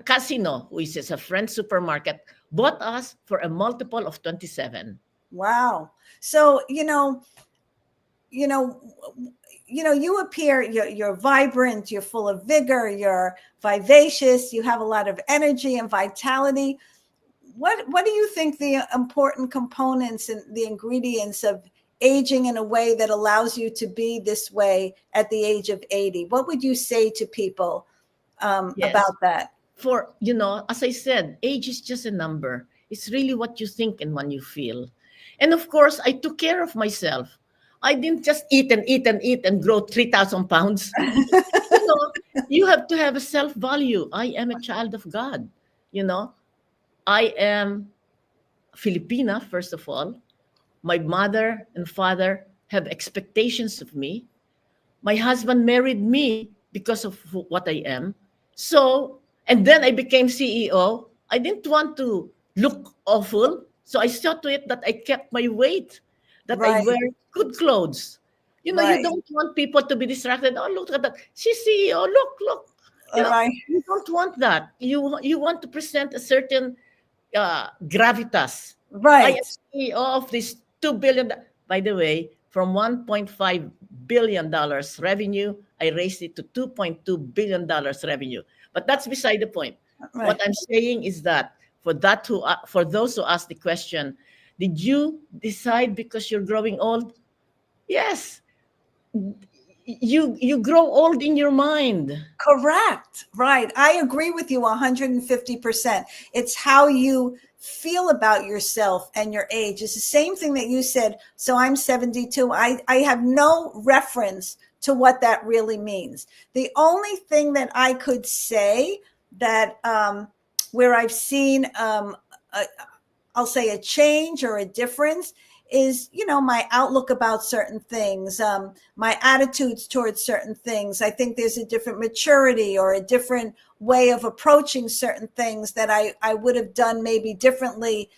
Casino, which is a French supermarket, bought us for a multiple of 27. Wow. So, you appear, you're vibrant, you're full of vigor, you're vivacious, you have a lot of energy and vitality. What do you think the important components and the ingredients of aging in a way that allows you to be this way at the age of 80? What would you say to people about that? For, as I said, age is just a number. It's really what you think and what you feel. And of course, I took care of myself. I didn't just eat and grow 3,000 pounds. You have to have a self-value. I am a child of God. I am Filipina, first of all. My mother and father have expectations of me. My husband married me because of what I am. So, and then I became CEO. I didn't want to look awful. So I saw to it that I kept my weight, that I wear good clothes. You don't want people to be distracted. Oh, look at that. She's CEO. Look. You don't want that. You want to present a certain gravitas. Right. I am CEO of this $2 billion. By the way, from $1.5 billion revenue, I raised it to $2.2 billion revenue. But that's beside the point. Right. What I'm saying is that for those who ask the question, did you decide because you're growing old? Yes. You grow old in your mind. Correct. Right. I agree with you 150%. It's how you feel about yourself and your age. It's the same thing that you said. So I'm 72. I have no reference to what that really means. The only thing that I could say that where I've seen, I'll say a change or a difference is, my outlook about certain things, my attitudes towards certain things. I think there's a different maturity or a different way of approaching certain things that I would have done maybe differently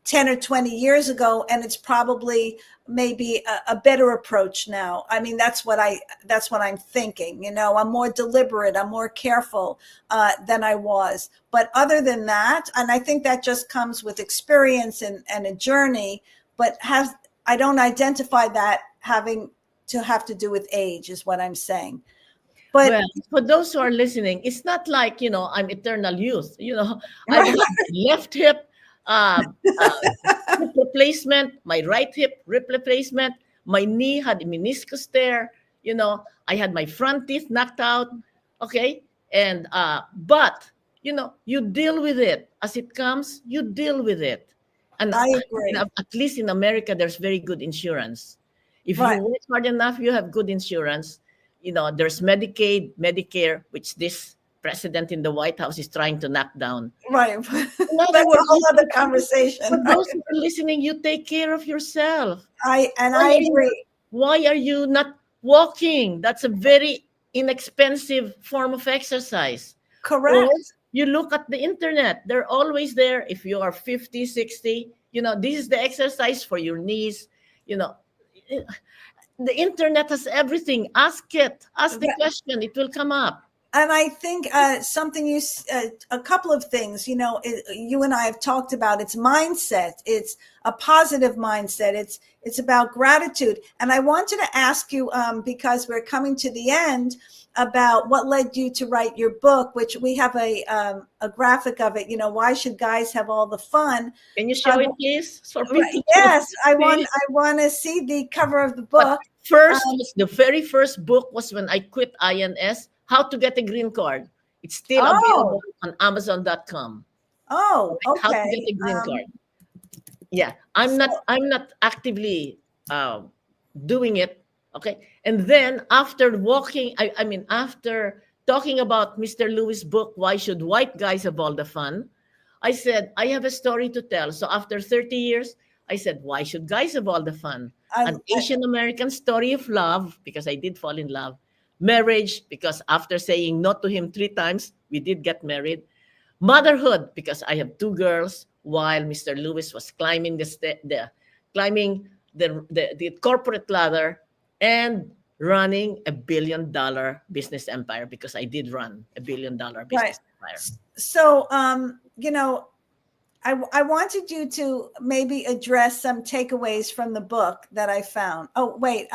10 or 20 years ago. And it's probably maybe a better approach now. I mean, that's what I'm thinking. I'm more deliberate. I'm more careful than I was. But other than that, and I think that just comes with experience and a journey, but I don't identify that having to do with age is what I'm saying. But for those who are listening, it's not like, I'm eternal youth. I have left hip hip replacement, my right hip replacement, my knee had a meniscus tear, I had my front teeth knocked out. Okay. And, but, you deal with it as it comes, you deal with it. And I agree. At least in America, there's very good insurance. If you work hard enough, you have good insurance. There's Medicaid, Medicare, which this president in the White House is trying to knock down. Right. That's a whole other conversation. For those who are listening, you take care of yourself. I agree. Why are you not walking? That's a very inexpensive form of exercise. Correct. Or you look at the internet. They're always there. If you are 50, 60, This is the exercise for your knees. You know, the internet has everything. Ask it. Ask the question. It will come up. And I think a couple of things, you and I have talked about, it's mindset. It's a positive mindset. It's about gratitude. And I wanted to ask you, because we're coming to the end, about what led you to write your book, which we have a graphic of it. Why should guys have all the fun? Can you show it, please? For people yes, I want to see the cover of the book. But first, the very first book was when I quit INS. How to Get a Green Card. It's still available on Amazon.com. Oh, okay. How to get a green card. Yeah, I'm not actively doing it. Okay, and then after after talking about Mr. Lewis' book, Why Should White Guys Have All the Fun? I said I have a story to tell. So after 30 years, I said, why should guys have all the fun? An Asian American story of love, because I did fall in love. Marriage, because after saying no to him 3 times, we did get married. Motherhood, because I have 2 girls, while Mr. Lewis was climbing the corporate ladder and running $1 billion business empire, because I did run $1 billion business empire. So, I wanted you to maybe address some takeaways from the book that I found. Oh, wait.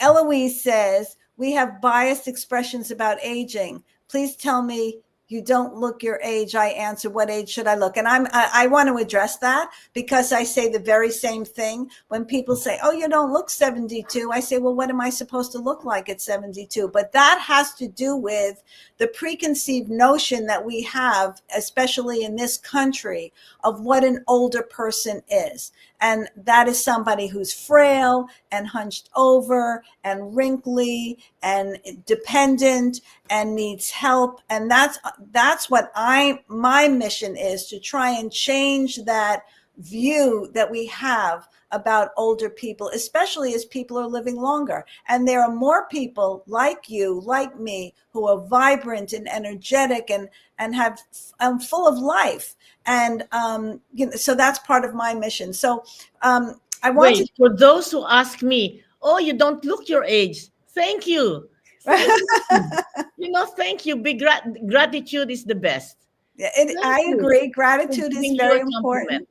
Eloise says, we have biased expressions about aging. Please tell me you don't look your age. I answer, what age should I look? And I want to address that, because I say the very same thing. When people say, oh, you don't look 72. I say, well, what am I supposed to look like at 72? But that has to do with the preconceived notion that we have, especially in this country, of what an older person is. And that is somebody who's frail and hunched over and wrinkly and dependent and needs help. And that's what my mission is, to try and change that view that we have about older people, especially as people are living longer. And there are more people like you, like me, who are vibrant and energetic and have full of life. And so that's part of my mission. So I want to. For those who ask me, oh, you don't look your age. Thank you. Thank you. Big gratitude is the best. Yeah, I agree. Gratitude is very important.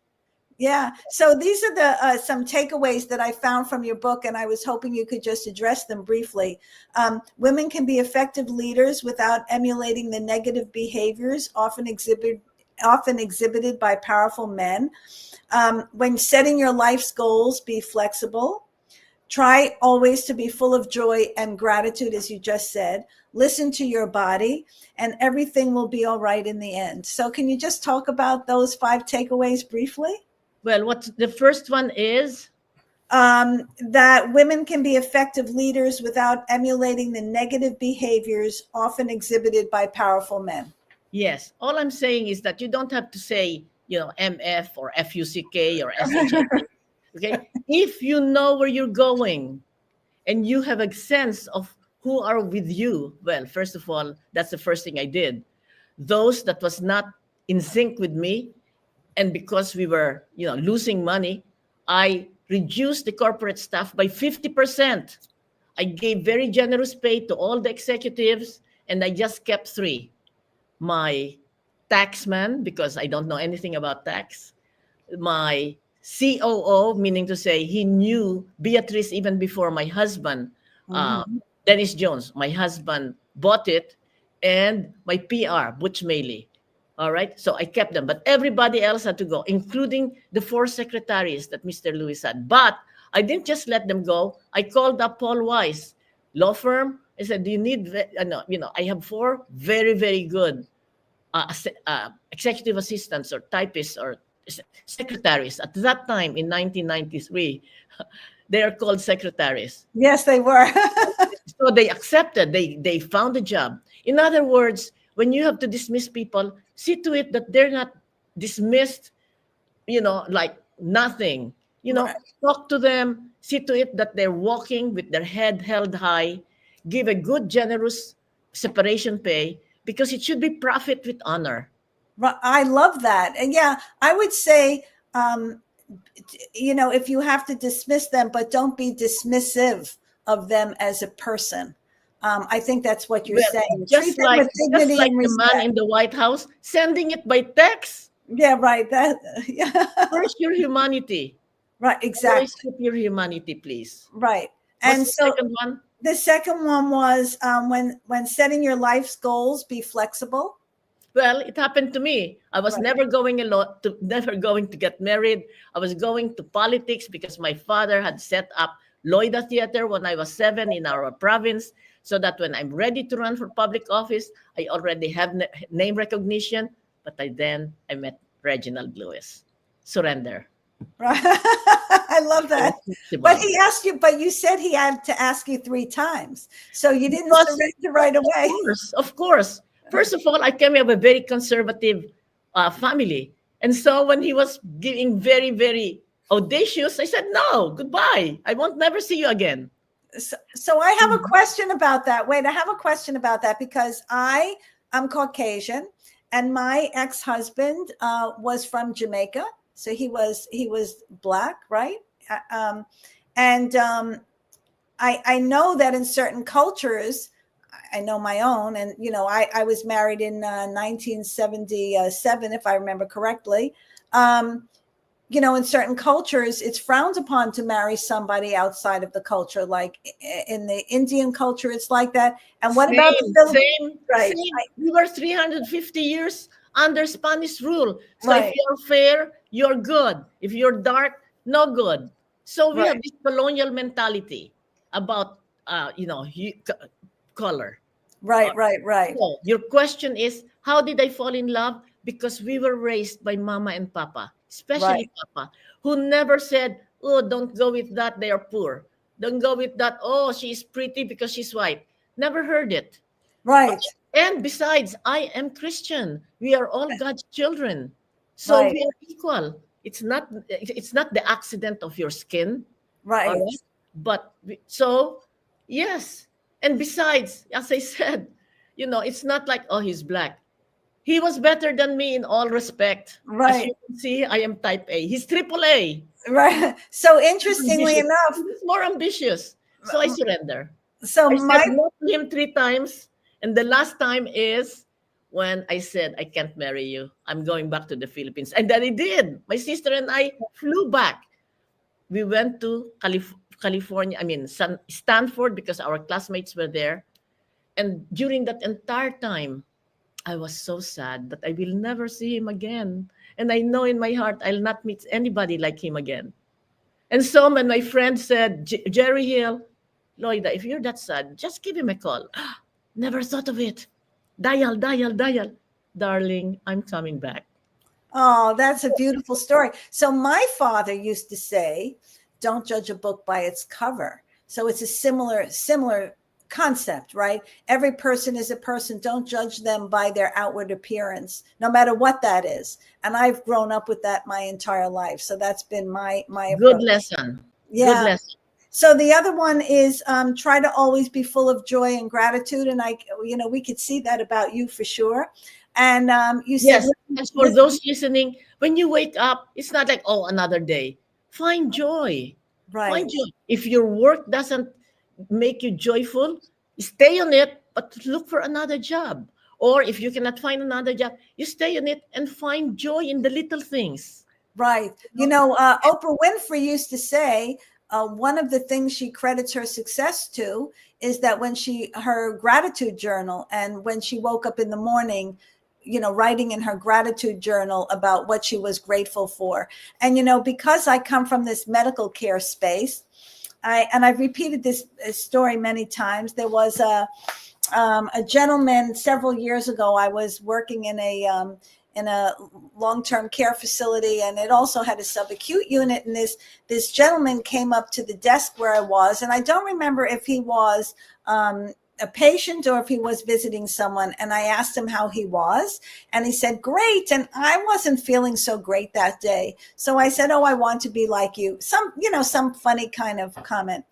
Yeah. So these are the some takeaways that I found from your book, and I was hoping you could just address them briefly. Women can be effective leaders without emulating the negative behaviors often exhibited by powerful men. When setting your life's goals, be flexible. Try always to be full of joy and gratitude, as you just said. Listen to your body, and everything will be all right in the end. So can you just talk about those 5 takeaways briefly? Well, what the first one is? That women can be effective leaders without emulating the negative behaviors often exhibited by powerful men. Yes. All I'm saying is that you don't have to say, MF or FUCK or SHK. Okay. If you know where you're going and you have a sense of who are with you, well, first of all, that's the first thing I did. Those that was not in sync with me, and because we were, losing money, I reduced the corporate staff by 50%. I gave very generous pay to all the executives, and I just kept 3. My taxman, because I don't know anything about tax. My COO, meaning to say he knew Beatrice even before my husband, Dennis Jones, my husband, bought it, and my PR, Butch Maley. All right. So I kept them, but everybody else had to go, including the 4 secretaries that Mr. Lewis had. But I didn't just let them go. I called up Paul Weiss, law firm. I said, do you need, I have 4 very, very good executive assistants or typists or secretaries. At that time in 1993, they are called secretaries. Yes, they were. So they accepted, they found a job. In other words, when you have to dismiss people, see to it that they're not dismissed, like nothing. Right. Talk to them, see to it that they're walking with their head held high, give a good, generous separation pay, because it should be profit with honor. I love that. And yeah, I would say, if you have to dismiss them, but don't be dismissive of them as a person. I think that's what you're Well, saying. Treat just them like with just dignity like and the man respect. in the White House sending it by text. Yeah, right. That, yeah, First, your humanity. right. Always Exactly. keep your humanity, please. Right. What's And the so second one? the second one was when setting your life's goals, be flexible. Well, it happened to me. I was Right. never going to get married. I was going to politics because my father had set up Loida Theater when I was 7 in our province, so that when I'm ready to run for public office, I already have name recognition. But I met Reginald Lewis. Surrender. Right. I love I was that. But flexible. he asked you, but you said he had to ask you 3 times. So you didn't Because, surrender right of away. course, of course. First of all, I came from a very conservative family. And so when he was getting very, very audacious, I said, no, goodbye. I won't never see you again. So I have a question about that. Wait, I have a question about that because I'm Caucasian and my ex-husband was from Jamaica. So he was black, right? Uh, Um, and I know that in certain cultures, I know my own, and I was married in 1977, if I remember correctly. Um, in certain cultures, it's frowned upon to marry somebody outside of the culture. Like in the Indian culture, it's like that. And what about the Same, Philippines? same, Right, same. We were 350 years under Spanish rule. So if right, you're fair, you're good. If you're dark, no good. So we have right, this colonial mentality about, color. right, right, right, So your question is, how did I fall in love? Because we were raised by mama and papa, especially right, papa, who never said, oh, don't go with that, they are poor. Don't go with that, oh, she's pretty because she's white. Never heard it. right, And besides, I am Christian. We are all God's children. So right, we are equal. It's not the accident of your skin, all right. right? So yes. And besides, as I said, it's not like, oh, he's black. He was better than me in all respect. As Right. you can see, I am type A. He's triple A. Right. So interestingly Ambitious. enough, He's more ambitious. So I surrender. so I said my no to him 3 times. And the last time is when I said, I can't marry you. I'm going back to the Philippines. And then he did. My sister and I flew back. We went to California, Stanford, because our classmates were there. And during that entire time, I was so sad that I will never see him again. And I know in my heart I'll not meet anybody like him again. And so when my friend said, Jerry Hill, Loida, if you're that sad, just give him a call. Never thought of it. Dial, dial, dial. Darling, I'm coming back. Oh, that's a beautiful story. So my father used to say, "Don't judge a book by its cover." So it's a similar concept, right? Every person is a person. Don't judge them by their outward appearance, no matter what that is. And I've grown up with that my entire life. So that's been my Good approach. lesson. Good Yeah. lesson. So the other one is try to always be full of joy and gratitude. And we could see that about you for sure. And you said, Yes. As for those listening, when you wake up, it's not like, oh, another day. Find joy. Find right. joy. If your work doesn't make you joyful, stay on it, but look for another job. Or if you cannot find another job, you stay on it and find joy in the little things. Right. You know? Oprah Winfrey used to say one of the things she credits her success to is that when her gratitude journal, and when she woke up in the morning, writing in her gratitude journal about what she was grateful for. And, because I come from this medical care space, I've repeated this story many times. There was a gentleman several years ago. I was working in a long-term care facility, and it also had a subacute unit. And this gentleman came up to the desk where I was, and I don't remember if he was a patient or if he was visiting someone. And I asked him how he was, and he said, "Great." And I wasn't feeling so great that day. So I said, "Oh, I want to be like you." Some funny kind of comment.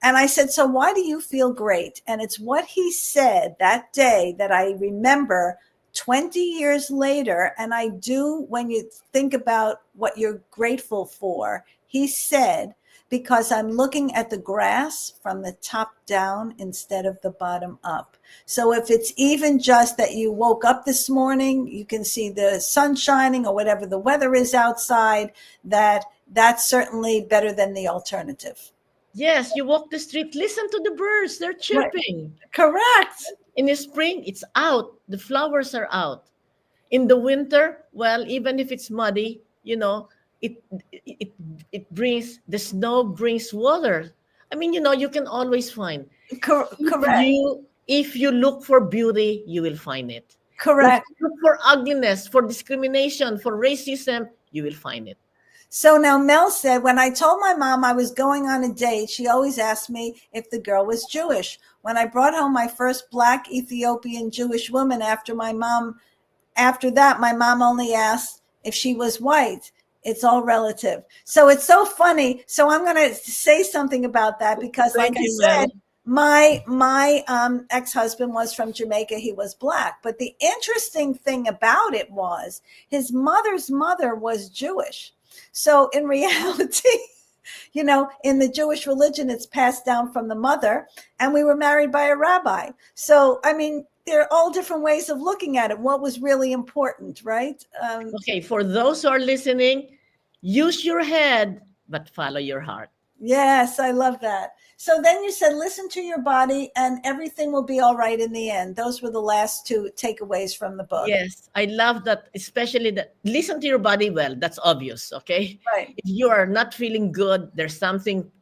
And I said, "So why do you feel great?" And it's what he said that day that I remember 20 years later, and I do, when you think about what you're grateful for, he said, because I'm looking at the grass from the top down instead of the bottom up. So if it's even just that you woke up this morning, you can see the sun shining or whatever the weather is outside, that's certainly better than the alternative. Yes, you walk the street, listen to the birds, they're chirping. Correct. In the spring, it's out, the flowers are out. In the winter, well, even if it's muddy, it it it brings the snow brings water. I mean, you can always find. Correct. If you look for beauty, you will find it. Correct. If you look for ugliness, for discrimination, for racism, you will find it. So now Mel said, when I told my mom I was going on a date, she always asked me if the girl was Jewish. When I brought home my first Black Ethiopian Jewish woman after that, my mom only asked if she was white. It's all relative. So it's so funny. So I'm going to say something about that because, like I said, my ex-husband was from Jamaica. He was Black. But the interesting thing about it was his mother's mother was Jewish. So in reality, in the Jewish religion, it's passed down from the mother, and we were married by a rabbi. So, I mean, there are all different ways of looking at it. What was really important, right? Okay, for those who are listening, use your head, but follow your heart. Yes, I love that. So then you said, listen to your body and everything will be all right in the end. Those were the last two takeaways from the book. Yes, I love that, especially that listen to your body. Well, that's obvious, okay? Right. If you are not feeling good, there's something.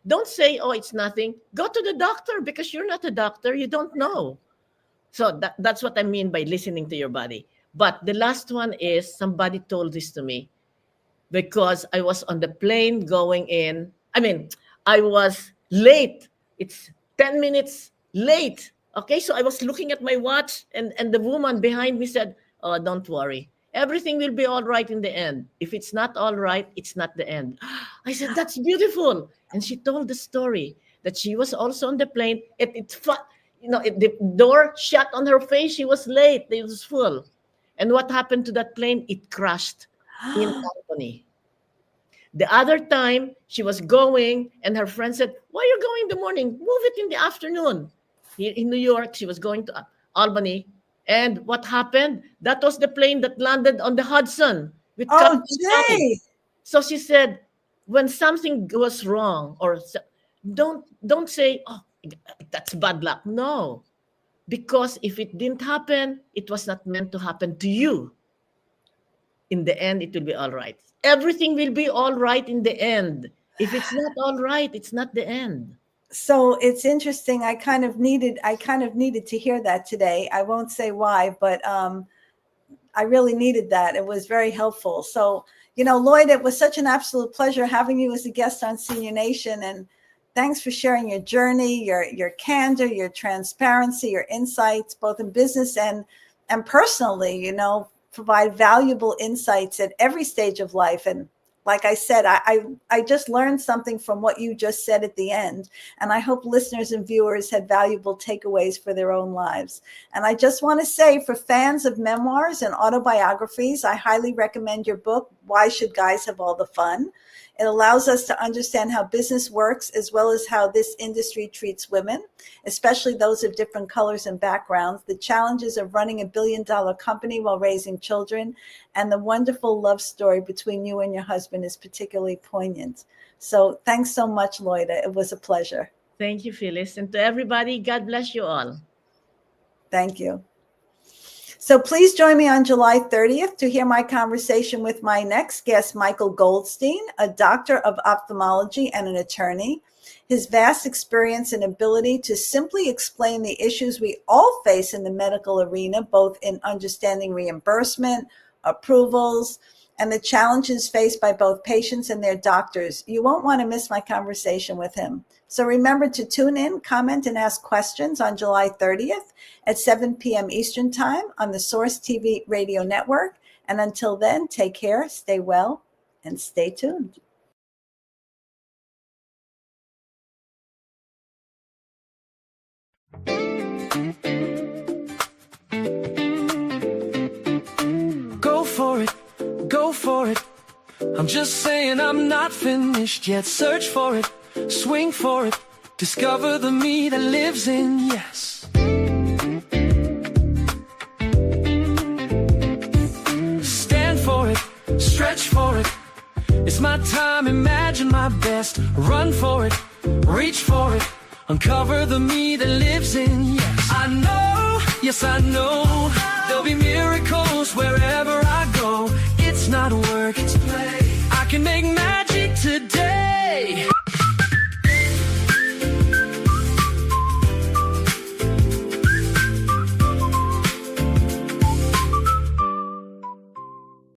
Don't say, oh, it's nothing. Go to the doctor because you're not a doctor. You don't know. So that's what I mean by listening to your body. But the last one is somebody told this to me because I was on the plane going in. I was late. It's 10 minutes late. Okay, so I was looking at my watch and the woman behind me said, oh, don't worry. Everything will be all right in the end. If it's not all right, it's not the end. I said, that's beautiful. And she told the story that she was also on the plane. The door shut on her face. She was late. It was full. And what happened to that plane? It crashed in Albany. The other time she was going and her friend said, why are you going in the morning? Move it in the afternoon. Here in New York, she was going to Albany. And what happened? That was the plane that landed on the Hudson with Captain Tommy. So she said, when something goes wrong, or don't say, oh, that's bad luck. No, because if it didn't happen, it was not meant to happen to you. In the end, it will be all right. Everything will be all right in the end. If it's not all right, it's not the end. So it's interesting. I kind of needed to hear that today. I won't say why, but I really needed that. It was very helpful. So, Lloyd, it was such an absolute pleasure having you as a guest on Senior Nation. And thanks for sharing your journey, your candor, your transparency, your insights, both in business and personally, provide valuable insights at every stage of life. And like I said, I just learned something from what you just said at the end. And I hope listeners and viewers had valuable takeaways for their own lives. And I just want to say, for fans of memoirs and autobiographies, I highly recommend your book, Why Should Guys Have All the Fun? It allows us to understand how business works, as well as how this industry treats women, especially those of different colors and backgrounds, the challenges of running a billion-dollar company while raising children, and the wonderful love story between you and your husband is particularly poignant. So thanks so much, Loida. It was a pleasure. Thank you, Phyllis. And to everybody, God bless you all. Thank you. So please join me on July 30th to hear my conversation with my next guest, Michael Goldstein, a doctor of ophthalmology and an attorney. His vast experience and ability to simply explain the issues we all face in the medical arena, both in understanding reimbursement, approvals, and the challenges faced by both patients and their doctors. You won't want to miss my conversation with him. So remember to tune in, comment, and ask questions on July 30th at 7 p.m. Eastern Time on the Source TV radio network. And until then, take care, stay well, and stay tuned. I'm just saying I'm not finished yet. Search for it, swing for it, discover the me that lives in yes. Stand for it, stretch for it. It's my time, imagine my best. Run for it, reach for it, uncover the me that lives in yes. I know, yes I know, there'll be miracles wherever I go. It's not work, it's play. I can make magic today.